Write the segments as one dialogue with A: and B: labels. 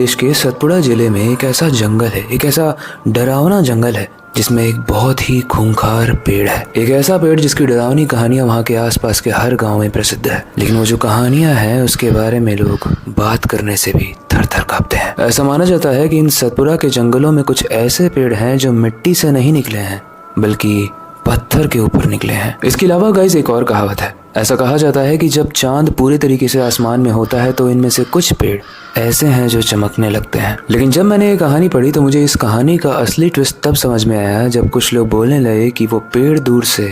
A: देश के सतपुड़ा जिले में एक ऐसा जंगल है, एक ऐसा डरावना जंगल है जिसमें एक बहुत ही खूंखार पेड़ है। एक ऐसा पेड़ जिसकी डरावनी कहानियां वहाँ के आसपास के हर गांव में प्रसिद्ध है, लेकिन वो जो कहानियां हैं उसके बारे में लोग बात करने से भी थर थर कांपते हैं। ऐसा माना जाता है कि इन सतपुड़ा के जंगलों में कुछ ऐसे पेड़ हैं जो मिट्टी से नहीं निकले हैं बल्कि पत्थर के ऊपर निकले हैं। इसके अलावा गाइस एक और कहावत है। ऐसा कहा जाता है कि जब चांद पूरे तरीके से आसमान में होता है तो इनमें से कुछ पेड़ ऐसे हैं जो चमकने लगते हैं। लेकिन जब मैंने ये कहानी पढ़ी तो मुझे इस कहानी का असली ट्विस्ट तब समझ में आया जब कुछ लोग बोलने लगे कि वो पेड़ दूर से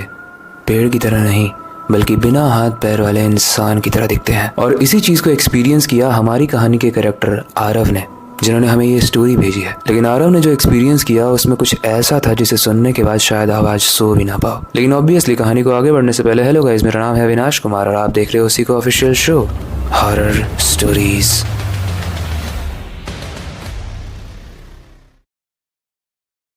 A: पेड़ की तरह नहीं बल्कि बिना हाथ पैर वाले इंसान की तरह दिखते हैं। और इसी चीज को एक्सपीरियंस किया हमारी कहानी के कैरेक्टर आरव ने, जिन्होंने हमें ये स्टोरी भेजी है। लेकिन आरव ने जो एक्सपीरियंस किया उसमें कुछ ऐसा था जिसे सुनने के बाद शायद आवाज सो भी ना पाओ। लेकिन ऑब्वियसली कहानी को आगे बढ़ने से पहले हेलो गाइस, मेरा नाम है अविनाश कुमार और आप देख रहे हो उसी को official show horror stories.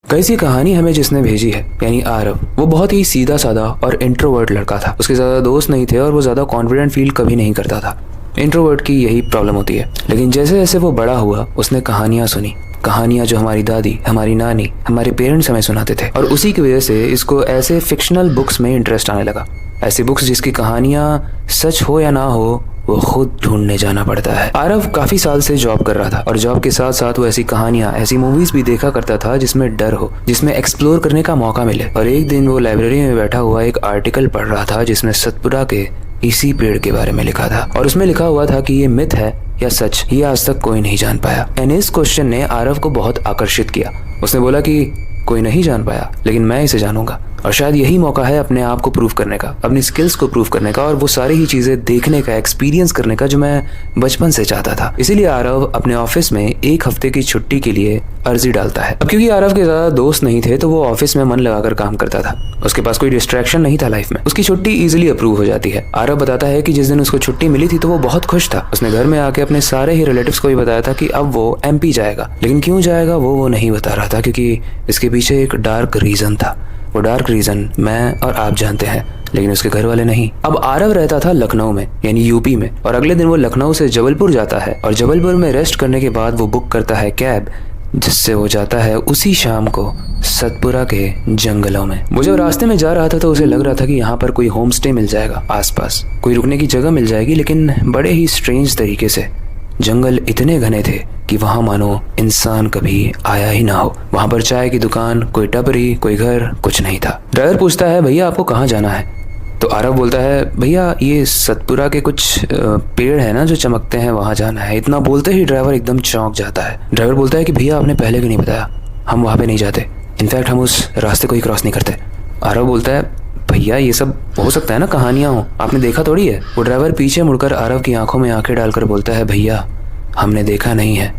A: Guys ये कहानी हमें जिसने भेजी है यानी आरव, वो बहुत ही सीधा साधा और इंट्रोवर्ट लड़का था। उसके ज्यादा दोस्त नहीं थे और वो ज्यादा कॉन्फिडेंट फील कभी नहीं करता था। इंट्रोवर्ट की यही प्रॉब्लम होती है। लेकिन जैसे जैसे वो बड़ा हुआ उसने कहानियां सुनी, कहानियां जो हमारी दादी, हमारी नानी, हमारे पेरेंट्स हमें सुनाते थे, और उसी की वजह से इसको ऐसे फिक्शनल बुक्स में इंटरेस्ट आने लगा। ऐसी बुक्स जिसकी कहानियां सच हो या ना हो वो खुद ढूंढने जाना पड़ता है। आरव काफी साल से जॉब कर रहा था और जॉब के साथ साथ वो ऐसी कहानियां, ऐसी मूवीज भी देखा करता था जिसमें डर हो, जिसमें एक्सप्लोर करने का मौका मिले। और एक दिन वो लाइब्रेरी में बैठा हुआ एक आर्टिकल पढ़ रहा था जिसमें सतपुड़ा के इसी पेड़ के बारे में लिखा था, और उसमें लिखा हुआ था कि ये मिथ है या सच, ये आज तक कोई नहीं जान पाया। एंड इस क्वेश्चन ने आरव को बहुत आकर्षित किया। उसने बोला कि कोई नहीं जान पाया लेकिन मैं इसे जानूंगा, और शायद यही मौका है अपने आप को प्रूव करने का, अपनी स्किल्स को प्रूव करने का और वो सारी ही चीजें देखने का, एक्सपीरियंस करने का जो मैं बचपन से चाहता था। इसीलिए आरव अपने ऑफिस में एक हफ्ते की छुट्टी के लिए अर्जी डालता है। अब क्योंकि आरव के ज्यादा दोस्त नहीं थे तो वो ऑफिस में मन लगाकर काम करता था। उसके पास कोई डिस्ट्रैक्शन नहीं था लाइफ में। उसकी छुट्टी इजिली अप्रूव हो जाती है। आरव बताता है कि जिस दिन उसको छुट्टी मिली थी तो वो बहुत खुश था। उसने घर में आके अपने सारे ही रिलेटिव्स को भी बताया था कि अब वो एमपी जाएगा, लेकिन क्यों जाएगा वो नहीं बता रहा था क्योंकि इसके पीछे एक डार्क रीजन था। वो डार्क रीजन मैं और आप जानते हैं लेकिन उसके घर वाले नहीं। अब आरव रहता था लखनऊ में यानी यूपी में, और अगले दिन वो लखनऊ से जबलपुर जाता है और जबलपुर में रेस्ट करने के बाद वो बुक करता है कैब, जिससे वो जाता है उसी शाम को सतपुड़ा के जंगलों में। वो जब रास्ते में जा रहा था तो उसे लग रहा था कि यहाँ पर कोई होम स्टे मिल जाएगा, आसपास कोई रुकने की जगह मिल जाएगी, लेकिन बड़े ही स्ट्रेंज तरीके से जंगल इतने घने थे कि वहां मानो इंसान कभी आया ही ना हो। वहां पर चाय की दुकान, कोई टपरी, कोई घर, कुछ नहीं था। ड्राइवर पूछता है भैया आपको कहाँ जाना है? तो आरव बोलता है भैया ये सतपुड़ा के कुछ पेड़ है ना जो चमकते हैं, वहां जाना है। इतना बोलते ही ड्राइवर एकदम चौंक जाता है। ड्राइवर बोलता है कि भैया आपने पहले क्यों नहीं बताया, हम वहां पे नहीं जाते, इनफैक्ट हम उस रास्ते को ही क्रॉस नहीं करते। आरव बोलता है भैया ये सब हो सकता है ना कहानियां हो, आपने देखा थोड़ी है। वो ड्राइवर पीछे मुड़कर आरव की आंखों में आंखें डालकर बोलता है भैया हमने देखा नहीं है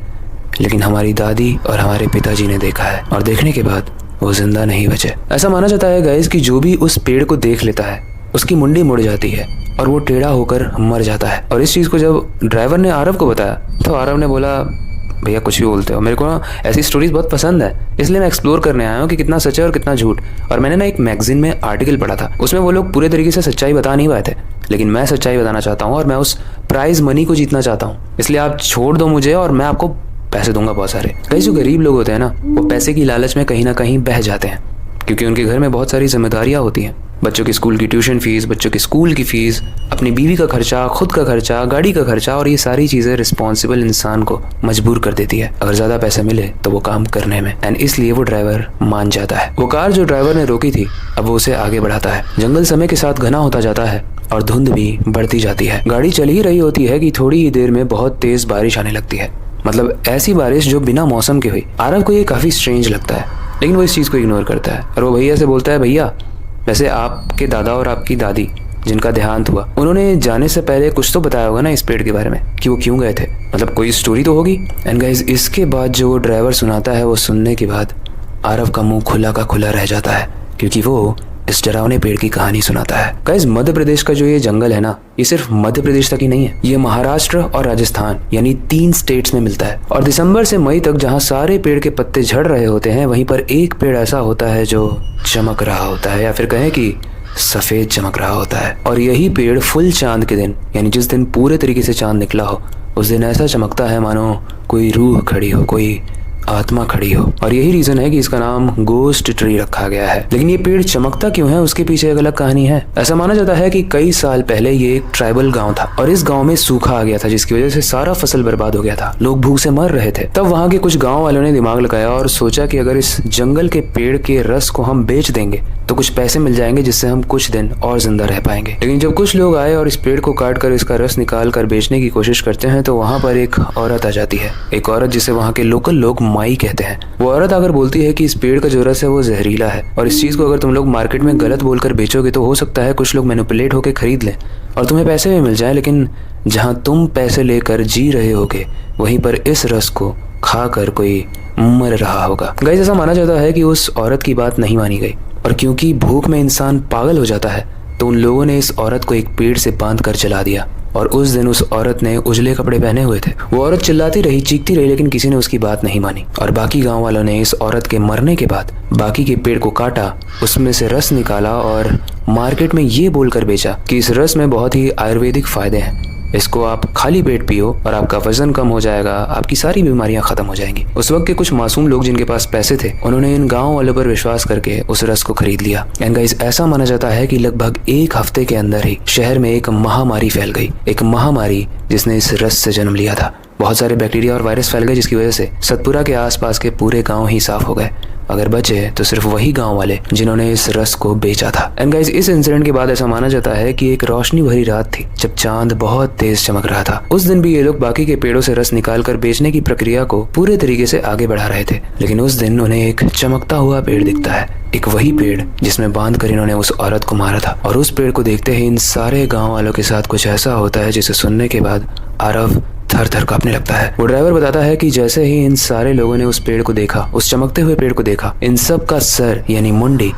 A: लेकिन हमारी दादी और हमारे पिताजी ने देखा है, और देखने के बाद वो जिंदा नहीं बचे। ऐसा माना जाता है गाइस कि जो भी उस पेड़ को देख लेता है उसकी मुंडी मुड़ जाती है और वो टेढ़ा होकर मर जाता है। और इस चीज को जब ड्राइवर ने आरव को बताया तो आरव ने बोला भैया कुछ भी बोलते हो, मेरे को ना ऐसी स्टोरीज बहुत पसंद है, इसलिए मैं एक्सप्लोर करने आया हूँ कि कितना सच है और कितना झूठ। और मैंने ना एक मैगजीन में आर्टिकल पढ़ा था, उसमें वो लोग पूरे तरीके से सच्चाई बता नहीं पाए थे, लेकिन मैं सच्चाई बताना चाहता हूँ और मैं उस प्राइज मनी को जीतना चाहता हूँ, इसलिए आप छोड़ दो मुझे और मैं आपको पैसे दूंगा बहुत सारे। कई जो गरीब लोग होते हैं ना वो पैसे की लालच में कहीं ना कहीं बह जाते हैं क्योंकि उनके घर में बहुत सारी जिम्मेदारियां होती हैं। बच्चों की स्कूल की ट्यूशन फीस, बच्चों की स्कूल की फीस, अपनी बीवी का खर्चा, खुद का खर्चा, गाड़ी का खर्चा, और ये सारी चीजें रिस्पॉन्सिबल इंसान को मजबूर कर देती है अगर ज्यादा पैसे मिले तो वो काम करने में। एंड इसलिए वो ड्राइवर मान जाता है। वो कार जो ड्राइवर ने रोकी थी अब वो उसे आगे बढ़ाता है। जंगल समय के साथ घना होता जाता है और धुंध भी बढ़ती जाती है। गाड़ी चल ही रही होती है कि थोड़ी ही देर में बहुत तेज बारिश आने लगती है, मतलब ऐसी बारिश जो बिना मौसम के हुई। आरव को ये काफी स्ट्रेंज लगता है लेकिन वो इस चीज को इग्नोर करता है और वो भैया से बोलता है भैया वैसे आपके दादा और आपकी दादी जिनका देहांत हुआ उन्होंने जाने से पहले कुछ तो बताया होगा ना इस पेड़ के बारे में कि वो क्यों गए थे, मतलब कोई स्टोरी तो होगी। एंड गाइस इसके बाद जो वो ड्राइवर सुनाता है वो सुनने के बाद आरव का मुंह खुला का खुला रह जाता है क्योंकि वो इस डरावने पेड़ की कहानी सुनाता है। गाइस मध्य प्रदेश का जो ये जंगल है ना ये सिर्फ मध्य प्रदेश तक ही नहीं है, ये महाराष्ट्र और राजस्थान यानी 3 स्टेट्स में मिलता है। और दिसंबर से मई तक जहाँ सारे पेड़ के पत्ते झड़ रहे होते हैं वहीं पर एक पेड़ ऐसा होता है जो चमक रहा होता है, या फिर कहें कि सफेद चमक रहा होता है। और यही पेड़ फुल चांद के दिन यानी जिस दिन पूरे तरीके से चांद निकला हो उस दिन ऐसा चमकता है मानो कोई रूह खड़ी हो, कोई आत्मा खड़ी हो। और यही रीजन है कि इसका नाम गोस्ट ट्री रखा गया है। लेकिन ये पेड़ चमकता क्यों है, उसके पीछे एक अलग कहानी है। ऐसा माना जाता है कि कई साल पहले ये एक ट्राइबल गांव था और इस गांव में सूखा आ गया था, जिसकी वजह से सारा फसल बर्बाद हो गया था। लोग भूख से मर रहे थे। तब वहां के कुछ गांव वालों ने दिमाग लगाया और सोचा कि अगर इस जंगल के पेड़ के रस को हम बेच देंगे तो कुछ पैसे मिल जाएंगे, जिससे हम कुछ दिन और जिंदा रह पाएंगे। लेकिन जब कुछ लोग आए और इस पेड़ को काट कर इसका रस निकाल कर बेचने की कोशिश करते हैं तो वहाँ पर एक औरत आ जाती है। एक औरत जिसे वहाँ के लोकल लोग माई कहते हैं। वो औरत आकर बोलती है कि इस पेड़ का जो रस है वो जहरीला है और इस चीज को अगर तुम लोग मार्केट में गलत बोलकर बेचोगे तो हो सकता है कुछ लोग मैनिपुलेट होकर खरीद लें और तुम्हें पैसे भी मिल जाए। लेकिन जहाँ तुम पैसे लेकर जी रहे होगे वहीं पर इस रस को खाकर कोई मर रहा होगा। गाइस, ऐसा माना जाता है कि उस औरत की बात नहीं मानी गई और क्योंकि भूख में इंसान पागल हो जाता है तो उन लोगों ने इस औरत को एक पेड़ से बांध कर जला दिया। और उस दिन उस औरत ने उजले कपड़े पहने हुए थे। वो औरत चिल्लाती रही, चीखती रही, लेकिन किसी ने उसकी बात नहीं मानी। और बाकी गांव वालों ने इस औरत के मरने के बाद बाकी के पेड़ को काटा, उसमें से रस निकाला और मार्केट में ये बोलकर बेचा कि इस रस में बहुत ही आयुर्वेदिक फायदे हैं, इसको आप खाली पेट पियो और आपका वजन कम हो जाएगा, आपकी सारी बीमारियां खत्म हो जाएंगी। उस वक्त के कुछ मासूम लोग जिनके पास पैसे थे, उन्होंने इन गांव वालों पर विश्वास करके उस रस को खरीद लिया। एंड गाइस, ऐसा माना जाता है कि लगभग एक हफ्ते के अंदर ही शहर में एक महामारी फैल गई। एक महामारी जिसने इस रस से जन्म लिया था। बहुत सारे बैक्टीरिया और वायरस फैल गए, जिसकी वजह से सतपुरा के आसपास के पूरे गांव ही साफ हो गए। अगर बचे तो सिर्फ वही गांव वाले जिन्होंने इस रस को बेचा था। एंड गाइस, इस इंसिडेंट के बाद ऐसा माना जाता है कि एक रोशनी भरी रात थी जब चांद बहुत तेज चमक रहा था। उस दिन भी ये लोग बाकी के पेड़ों से रस निकालकर बेचने की प्रक्रिया को पूरे तरीके से आगे बढ़ा रहे थे। लेकिन उस दिन उन्हें एक चमकता हुआ पेड़ दिखता है, एक वही पेड़ जिसमें बांध कर इन्होंने उस औरत को मारा था। और उस पेड़ को देखते ही इन सारे गाँव वालों के साथ कुछ ऐसा होता है जिसे सुनने के बाद आरव थर थर कांपने लगता है। वो ड्राइवर बताता है कि जैसे ही इन सारे लोगों ने उस पेड़ को देखा, उस चमकते हुए पेड़ को देखा, इन सब का सर यानी मुंडी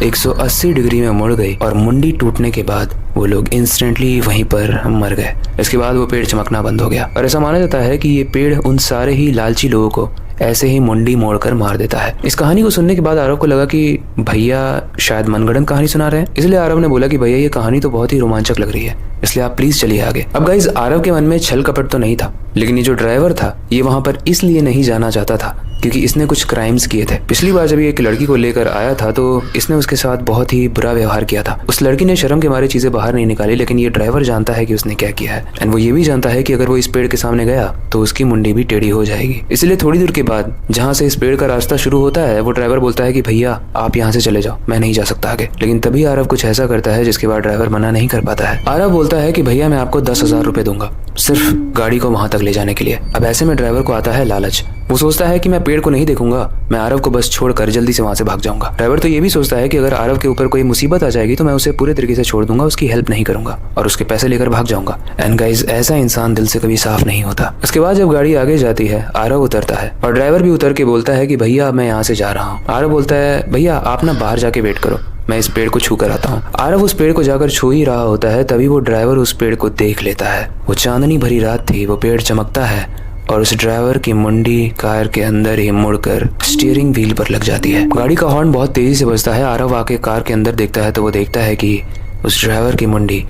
A: 180 डिग्री में मुड़ गई और मुंडी टूटने के बाद वो लोग इंस्टेंटली वहीं पर मर गए। इसके बाद वो पेड़ चमकना बंद हो गया और ऐसा माना जाता है कि ये पेड़ उन सारे ही लालची लोगों को ऐसे ही मुंडी मोड़कर मार देता है। इस कहानी को सुनने के बाद आरव को लगा कि भैया शायद मनगढ़ंत कहानी सुना रहे हैं, इसलिए आरव ने बोला कि भैया ये कहानी तो बहुत ही रोमांचक लग रही है, इसलिए आप प्लीज चलिए आगे। अब गाइस, आरव के मन में छल कपट तो नहीं था, लेकिन ये जो ड्राइवर था ये वहां पर इसलिए नहीं जाना चाहता था क्योंकि इसने कुछ क्राइम्स किए थे। पिछली बार जब ये एक लड़की को लेकर आया था तो इसने उसके साथ बहुत ही बुरा व्यवहार किया था। उस लड़की ने शर्म के मारे चीजें बाहर नहीं निकाली, लेकिन ये ड्राइवर जानता है कि उसने क्या किया है। एंड वो ये भी जानता है कि अगर वो इस पेड़ के सामने गया तो उसकी मुंडी भी टेढ़ी हो जाएगी। इसलिए थोड़ी दूर के बाद जहाँ से इस पेड़ का रास्ता शुरू होता है, वो ड्राइवर बोलता है कि भैया आप यहाँ से चले जाओ, मैं नहीं जा सकता आगे। लेकिन तभी आरव कुछ ऐसा करता है जिसके बाद ड्राइवर मना नहीं कर पाता है। आरव बोलता है कि भैया मैं आपको 10,000 रुपए दूंगा सिर्फ गाड़ी को वहां तक ले जाने के लिए। अब ऐसे में ड्राइवर को आता है लालच। वो सोचता है कि मैं पेड़ को नहीं देखूंगा, मैं आरव को बस छोड़कर जल्दी से वहां से भाग जाऊंगा। ड्राइवर तो ये भी सोचता है कि अगर आरव के ऊपर कोई मुसीबत आ जाएगी तो मैं उसे पूरे तरीके से छोड़ दूंगा, उसकी हेल्प नहीं करूंगा और उसके पैसे लेकर भाग जाऊंगा। एंड गाइस, ऐसा इंसान दिल से कभी साफ नहीं होता। उसके बाद जब गाड़ी आगे जाती है, आरव उतरता है और ड्राइवर भी उतर के बोलता है कि भैया मैं यहाँ से जा रहा हूँ। आरव बोलता है भैया आप ना बाहर जाके वेट करो, मैं इस पेड़ को छू कर आता हूँ। आरव उस पेड़ को जाकर छू ही रहा होता है, तभी वो ड्राइवर उस पेड़ को देख लेता है। वो चांदनी भरी रात थी, वो पेड़ चमकता है और उस ड्राइवर की मुंडी कार के अंदर ही मुड़कर स्टीयरिंग व्हील पर लग जाती है। गाड़ी का हॉर्न बहुत तेजी से बजता है। आरव आके कार के अंदर देखता है तो वो देखता है कि उस ड्राइवर की मुंडी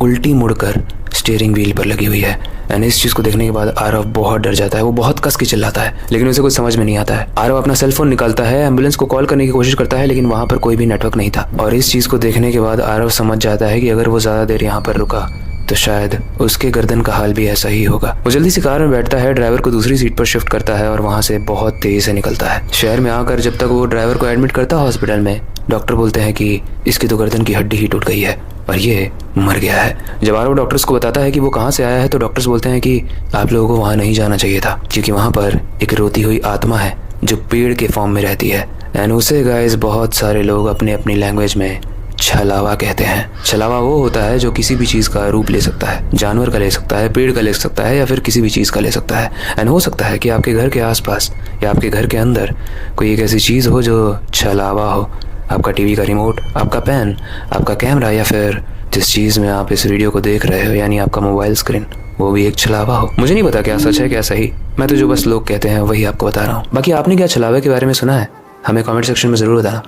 A: उल्टी मुड़कर स्टीयरिंग व्हील पर लगी हुई है। एंड इस चीज को देखने के बाद आरव बहुत डर जाता है। वो बहुत कस के चिल्लाता है, लेकिन उसे कुछ समझ में नहीं आता है। आरव अपना सेल फोन निकालता है, एम्बुलेंस को कॉल करने की कोशिश करता है, लेकिन वहां पर कोई भी नेटवर्क नहीं था। और इस चीज को देखने के बाद आरव समझ जाता है कि अगर वो ज्यादा देर यहाँ पर रुका तो शायद उसके गर्दन का हाल भी ऐसा ही होगा। वो जल्दी से कार में बैठता है, ड्राइवर को दूसरी सीट पर शिफ्ट करता है और वहां से बहुत तेजी से निकलता है। शहर में आकर जब तक वो ड्राइवर को एडमिट करता है हॉस्पिटल में, डॉक्टर बोलते हैं कि इसकी तो गर्दन की हड्डी ही टूट गई है और ये मर गया है। जब आरव डॉक्टर्स को बताता है कि वो कहाँ से आया है तो डॉक्टर्स बोलते हैं कि आप लोगों को वहाँ नहीं जाना चाहिए था क्योंकि वहाँ पर एक रोती हुई आत्मा है जो पेड़ के फॉर्म में रहती है। एंड उसे गाइस बहुत सारे लोग अपने अपनी लैंग्वेज में छलावा कहते हैं। छलावा वो होता है जो किसी भी चीज का रूप ले सकता है, जानवर का ले सकता है, पेड़ का ले सकता है या फिर किसी भी चीज का ले सकता है। एंड हो सकता है कि आपके घर के आसपास या आपके घर के अंदर कोई एक ऐसी चीज हो जो छलावा हो। आपका टीवी का रिमोट, आपका पेन, आपका कैमरा या फिर जिस चीज में आप इस वीडियो को देख रहे हो यानी आपका मोबाइल स्क्रीन, वो भी एक छलावा हो। मुझे नहीं पता क्या सच है क्या सही, मैं तो जो बस लोग कहते हैं वही आपको बता रहा हूँ। बाकी आपने क्या छलावे के बारे में सुना है हमें कमेंट सेक्शन में जरूर बताना।